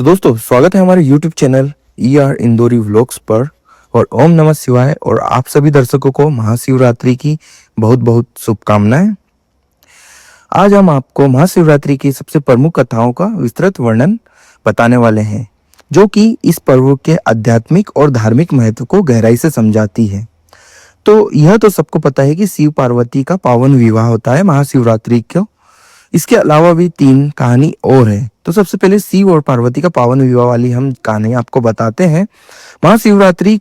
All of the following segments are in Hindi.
तो दोस्तों स्वागत है हमारे YouTube चैनल इंदौरी व्लॉग्स पर। और ओम नमः शिवाय। और आप सभी दर्शकों को महाशिवरात्रि की बहुत बहुत शुभकामनाएं। आज हम आपको महाशिवरात्रि की सबसे प्रमुख कथाओं का विस्तृत वर्णन बताने वाले हैं, जो कि इस पर्व के आध्यात्मिक और धार्मिक महत्व को गहराई से समझाती है। तो यह तो सबको पता है कि शिव पार्वती का पावन विवाह होता है महाशिवरात्रि को। इसके अलावा भी 3 कहानी और है। तो सबसे पहले शिव और पार्वती का पावन विवाह वाली हम कहानी आपको बताते हैं। महाशिवरात्रि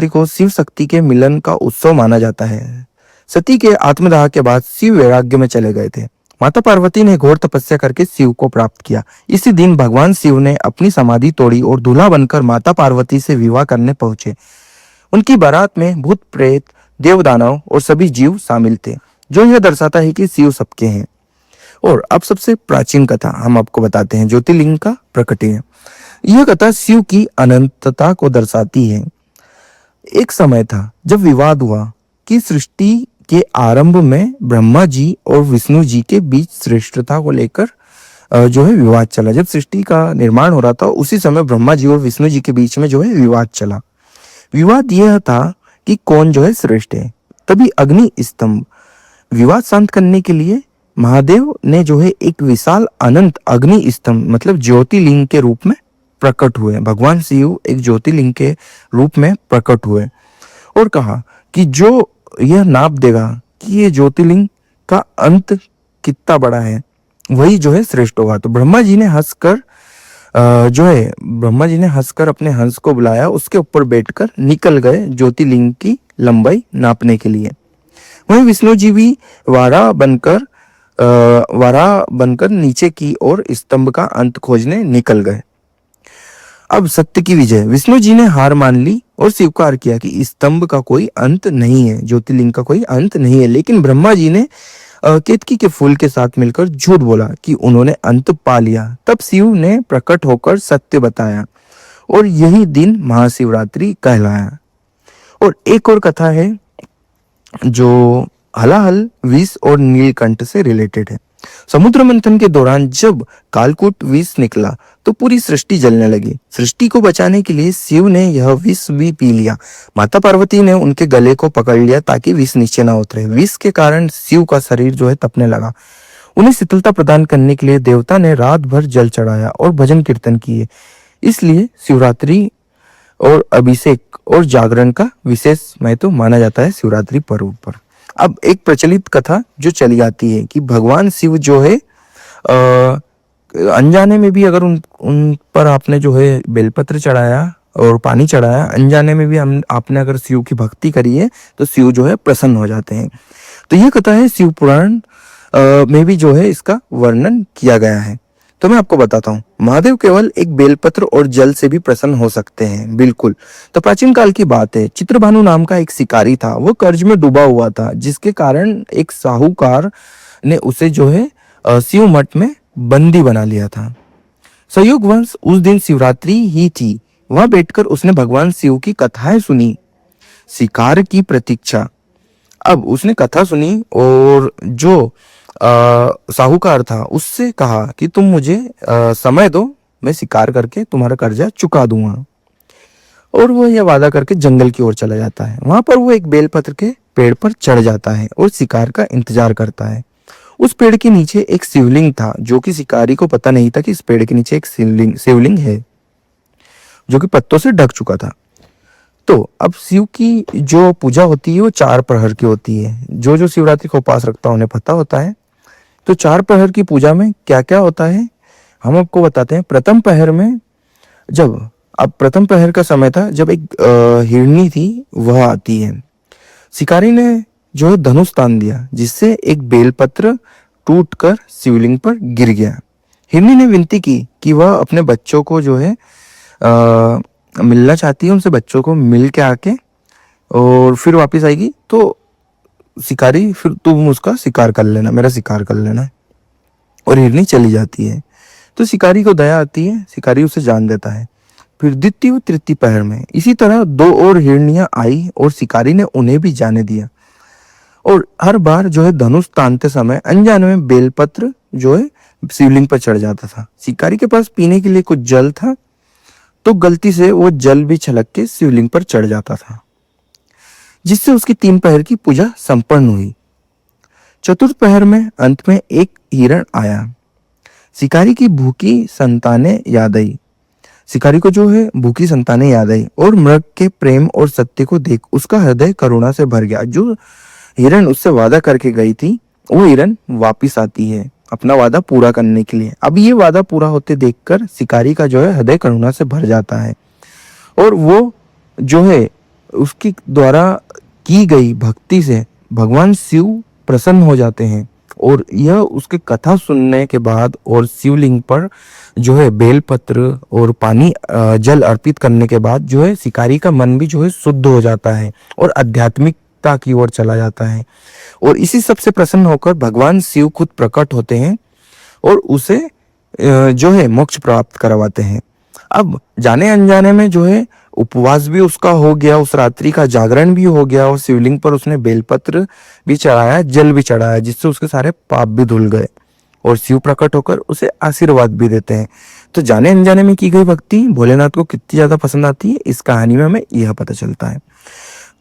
को शिव शक्ति के मिलन का उत्सव माना जाता है। सती के आत्मदाह के बाद शिव वैराग्य में चले गए थे। माता पार्वती ने घोर तपस्या करके शिव को प्राप्त किया। इसी दिन भगवान शिव ने अपनी समाधि तोड़ी और दूल्हा बनकर माता पार्वती से विवाह करने पहुंचे। उनकी बारात में भूत प्रेत, देव दानव और सभी जीव शामिल थे, जो यह दर्शाता है कि शिव सबके हैं। और अब सबसे प्राचीन कथा हम आपको बताते हैं, ज्योतिर्लिंग का प्रकटीय। यह कथा शिव की अनंतता को दर्शाती है। एक समय था जब विवाद हुआ कि सृष्टि के आरंभ में ब्रह्मा जी और विष्णु जी के बीच श्रेष्ठता को लेकर जो है विवाद चला। जब सृष्टि का निर्माण हो रहा था उसी समय ब्रह्मा जी और विष्णु जी के बीच में जो है विवाद चला। विवाद यह था कि कौन जो है श्रेष्ठ है। तभी अग्नि स्तंभ विवाद शांत करने के लिए महादेव ने जो है एक विशाल अनंत अग्नि स्तंभ मतलब ज्योतिर्लिंग के रूप में प्रकट हुए। भगवान शिव एक ज्योतिर्लिंग के रूप में प्रकट हुए और कहा कि जो यह नाप देगा कि ये ज्योतिर्लिंग का अंत कितना बड़ा है, वही जो है श्रेष्ठ होगा। तो ब्रह्मा जी ने हंसकर अपने हंस को बुलाया, उसके ऊपर बैठकर निकल गए ज्योतिर्लिंग की लंबाई नापने के लिए। वहीं विष्णु जी भी वारा बनकर नीचे की ओर स्तंभ का अंत खोजने निकल गए। अब सत्य की विजय। विष्णु जी ने हार मान ली और स्वीकार किया कि स्तंभ का कोई अंत नहीं है, ज्योतिर्लिंग का कोई अंत नहीं है। लेकिन ब्रह्मा जी ने केतकी के फूल के साथ मिलकर झूठ बोला कि उन्होंने अंत पा लिया। तब शिव ने प्रकट होकर सत्य बताया और यही दिन महाशिवरात्रि कहलाया। और एक और कथा है जो हलाहल, विष और नीलकंठ से रिलेटेड है। समुद्र मंथन के दौरान जब कालकूट विष निकला तो पूरी सृष्टि जलने लगी। सृष्टि को बचाने के लिए शिव ने यह विष भी पी लिया। माता पार्वती ने उनके गले को पकड़ लिया ताकि विष नीचे ना उतरे। विष के कारण शिव का शरीर जो है तपने लगा। उन्हें शीतलता प्रदान करने के लिए देवता ने रात भर जल चढ़ाया और भजन कीर्तन किए। इसलिए शिवरात्रि और अभिषेक और जागरण का विशेष महत्व माना जाता है शिवरात्रि पर्व पर। अब एक प्रचलित कथा जो चली आती है कि भगवान शिव जो है अनजाने में भी अगर उन पर आपने जो है बेलपत्र चढ़ाया और पानी चढ़ाया, अनजाने में भी आपने अगर शिव की भक्ति करी है तो शिव जो है प्रसन्न हो जाते हैं। तो ये कथा है शिव पुराण में भी जो है इसका वर्णन किया गया है। तो मैं आपको बताता हूँ, महादेव केवल एक बेलपत्र और जल से भी प्रसन्न हो सकते हैं। बिल्कुल। तो प्राचीन काल की बात है, चित्रभानु नाम का एक शिकारी था। वो कर्ज में डूबा हुआ था, जिसके कारण एक साहूकार ने उसे जो है शिव मठ में बंदी बना लिया था। संयोगवश उस दिन शिवरात्रि ही थी। वहां बैठकर उसने भगवान शिव की कथाएं सुनी, शिकार की प्रतीक्षा। अब उसने कथा सुनी और जो साहूकार था उससे कहा कि तुम मुझे समय दो, मैं शिकार करके तुम्हारा कर्जा चुका दूंगा। और वो यह वादा करके जंगल की ओर चला जाता है। वहां पर वो एक बेलपत्र के पेड़ पर चढ़ जाता है और शिकार का इंतजार करता है। उस पेड़ के नीचे एक शिवलिंग था, जो कि शिकारी को पता नहीं था कि इस पेड़ के नीचे एक शिवलिंग है, जो कि पत्तों से ढक चुका था। तो अब शिव की जो पूजा होती है वो 4 प्रहर की होती है। जो शिवरात्रि को उपास रखता है उन्हें पता होता है। तो 4 प्रहर की पूजा में क्या क्या होता है हम आपको बताते हैं। प्रथम प्रहर का समय था जब एक हिरनी थी वह आती है। शिकारी ने जो है धनुष तान दिया, जिससे एक बेलपत्र टूटकर शिवलिंग पर गिर गया। हिरनी ने विनती की कि वह अपने बच्चों को जो है मिलना चाहती है, उनसे बच्चों को मिल के आके और फिर वापस आएगी। तो शिकारी, फिर तुम उसका शिकार कर लेना, मेरा शिकार कर लेना। और हिरनी चली जाती है। तो शिकारी को दया आती है, शिकारी उसे जान देता है। फिर द्वितीय और तृतीय पहर में इसी तरह 2 और हिरनियां आई और शिकारी ने उन्हें भी जाने दिया। और हर बार जो है धनुष तानते समय अनजाने में बेलपत्र जो है शिवलिंग पर चढ़ जाता था। शिकारी के पास पीने के लिए कुछ जल था, तो गलती से वो जल भी छलक के शिवलिंग पर चढ़ जाता था, जिससे उसकी 3 पहर की पूजा संपन्न हुई। चतुर्थ पहर में अंत में एक हिरण आया। शिकारी की भूखी संतानें याद आई। शिकारी को जो है भूखी संतानें याद आई और मृग के प्रेम और सत्य को देख उसका हृदय करुणा से भर गया। जो हिरण उससे वादा करके गई थी, वो हिरण वापिस आती है अपना वादा पूरा करने के लिए। अब ये वादा पूरा होते देखकर शिकारी का जो है हृदय करुणा से भर जाता है और वो जो है उसकी द्वारा की गई भक्ति से भगवान शिव प्रसन्न हो जाते हैं। और यह उसके कथा सुनने के बाद और शिवलिंग पर जो है बेलपत्र और पानी जल अर्पित करने के बाद जो है शिकारी का मन भी जो है शुद्ध हो जाता है और आध्यात्मिकता की ओर चला जाता है। और इसी सबसे प्रसन्न होकर भगवान शिव खुद प्रकट होते हैं और उसे जो है मोक्ष प्राप्त करवाते हैं। अब जाने अनजाने में जो है उपवास भी उसका हो गया, उस रात्रि का जागरण भी हो गया और शिवलिंग पर उसने बेलपत्र भी चढ़ाया, जल भी चढ़ाया, जिससे उसके सारे पाप भी धुल गए और शिव प्रकट होकर उसे आशीर्वाद भी देते हैं। तो जाने अनजाने में की गई भक्ति भोलेनाथ को कितनी ज्यादा पसंद आती है, इस कहानी में हमें यह पता चलता है।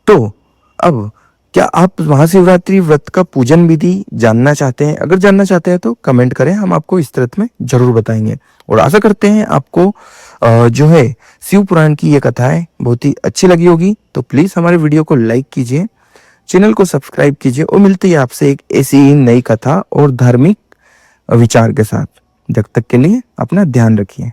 तो अब क्या आप महाशिवरात्रि व्रत का पूजन विधि जानना चाहते हैं? अगर जानना चाहते हैं तो कमेंट करें, हम आपको इस तरह में जरूर बताएंगे। और आशा करते हैं आपको जो है शिव पुराण की ये कथाएं बहुत ही अच्छी लगी होगी। तो प्लीज हमारे वीडियो को लाइक कीजिए, चैनल को सब्सक्राइब कीजिए और मिलते हैं आपसे एक ऐसी ही नई कथा और धार्मिक विचार के साथ। जब तक के लिए अपना ध्यान रखिए।